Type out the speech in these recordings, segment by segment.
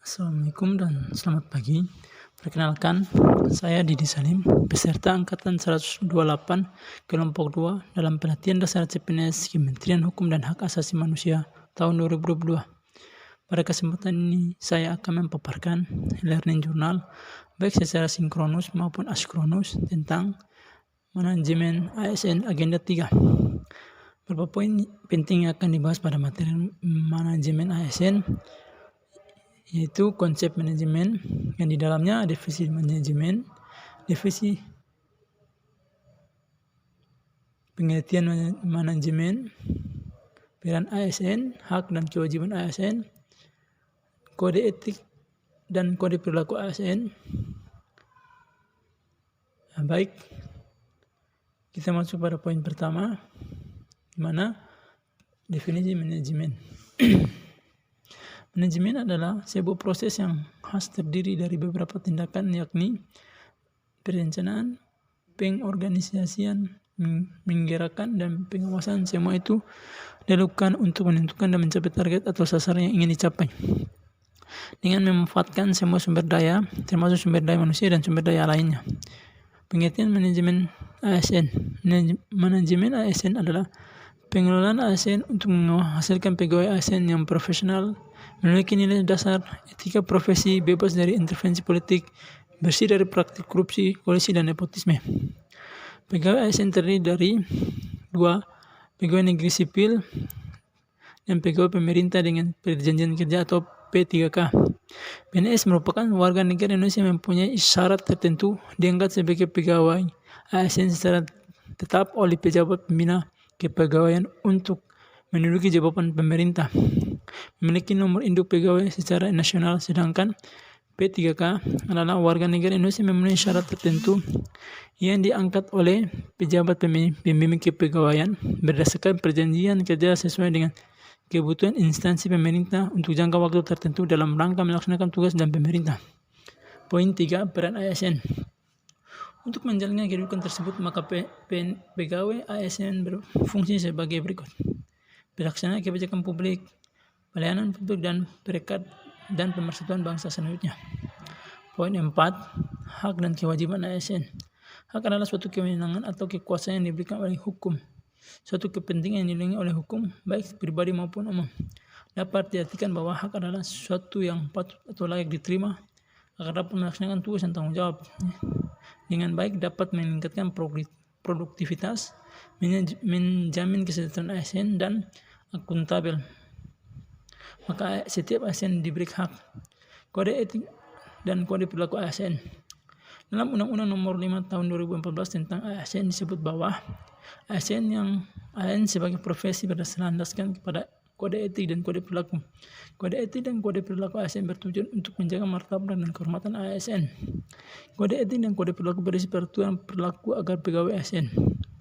Assalamualaikum dan selamat pagi. Perkenalkan, saya Didi Salim, peserta angkatan 128 kelompok 2 dalam pelatihan dasar CPNS Kementerian Hukum dan Hak Asasi Manusia tahun 2022. Pada kesempatan ini, saya akan memaparkan learning journal baik secara sinkronus maupun askronus tentang manajemen ASN agenda 3. Beberapa poin penting yang akan dibahas pada materi manajemen ASN, yaitu konsep manajemen yang di dalamnya definisi manajemen, definisi pengertian manajemen, peran ASN, hak dan kewajiban ASN, kode etik dan kode perilaku ASN. Baik, kita masuk pada poin pertama, di mana definisi manajemen. Manajemen adalah sebuah proses yang khas terdiri dari beberapa tindakan, yakni perencanaan, pengorganisasian, menggerakkan, dan pengawasan. Semua itu dilakukan untuk menentukan dan mencapai target atau sasaran yang ingin dicapai dengan memanfaatkan semua sumber daya, termasuk sumber daya manusia dan sumber daya lainnya. Pengertian manajemen ASN. Manajemen ASN adalah pengelolaan ASN untuk menghasilkan pegawai ASN yang profesional, memiliki nilai dasar etika profesi, bebas dari intervensi politik, bersih dari praktik korupsi, kolusi, dan nepotisme. Pegawai ASN terdiri dari 2, pegawai negeri sipil dan pegawai pemerintah dengan perjanjian kerja atau P3K. PNS merupakan warga negara Indonesia yang mempunyai syarat tertentu diangkat sebagai pegawai ASN secara tetap oleh pejabat pembina kepegawaian untuk menduduki jabatan pemerintah, memiliki nomor induk pegawai secara nasional, sedangkan P3K adalah warga negara Indonesia yang memenuhi syarat tertentu yang diangkat oleh pejabat pembimbing kepegawaian berdasarkan perjanjian kerja sesuai dengan kebutuhan instansi pemerintah untuk jangka waktu tertentu dalam rangka melaksanakan tugas dan pemerintah. Poin 3, peran ASN. Untuk menjalankan kedudukan tersebut, maka pegawai ASN berfungsi sebagai berikut: pelaksana kebijakan publik, pelayanan publik, dan perekat dan pemersatuan bangsa selanjutnya. Poin 4, hak dan kewajiban ASN. Hak adalah suatu kewenangan atau kekuasaan yang diberikan oleh hukum, suatu kepentingan yang dilindungi oleh hukum, baik pribadi maupun umum. Dapat diartikan bahwa hak adalah sesuatu yang patut atau layak diterima agar dapat melaksanakan tugas dan tanggung jawab dengan baik, dapat meningkatkan produktivitas, menjamin kesejahteraan ASN, dan akuntabel. Maka setiap ASN diberi hak. Kode etik dan kode perilaku ASN. Dalam Undang-Undang Nomor 5 Tahun 2014 tentang ASN disebut bahwa ASN sebagai profesi berdasarkan kepada kode etik dan kode perilaku. Kode etik dan kode perilaku ASN bertujuan untuk menjaga martabat dan kehormatan ASN. Kode etik dan kode perilaku berisi peraturan perilaku agar pegawai ASN.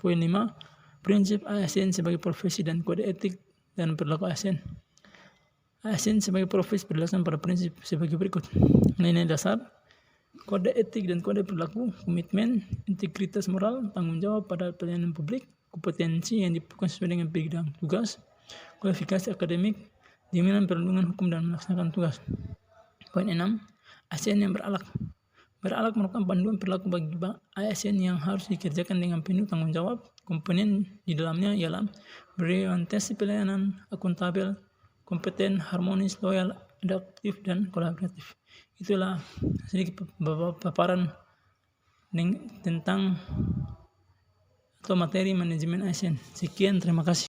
Poin 5, prinsip ASN sebagai profesi dan kode etik dan perilaku ASN. ASN sebagai profesi berdasarkan pada prinsip sebagai berikut: nilai dasar, kode etik dan kode perilaku, komitmen, integritas moral, tanggung jawab pada pelayanan publik, kompetensi yang diperlukan sesuai dengan bidang tugas, kualifikasi akademik, jaminan perlindungan hukum dan melaksanakan tugas. Poin 6, ASN yang berakhlak. Berakhlak merupakan panduan perilaku bagi ASN yang harus dikerjakan dengan penuh tanggung jawab. Komponen di dalamnya ialah berorientasi pelayanan, akuntabel, kompeten, harmonis, loyal, adaptif, dan kolaboratif. Itulah sedikit paparan tentang atau materi manajemen ASN. Sekian, terima kasih.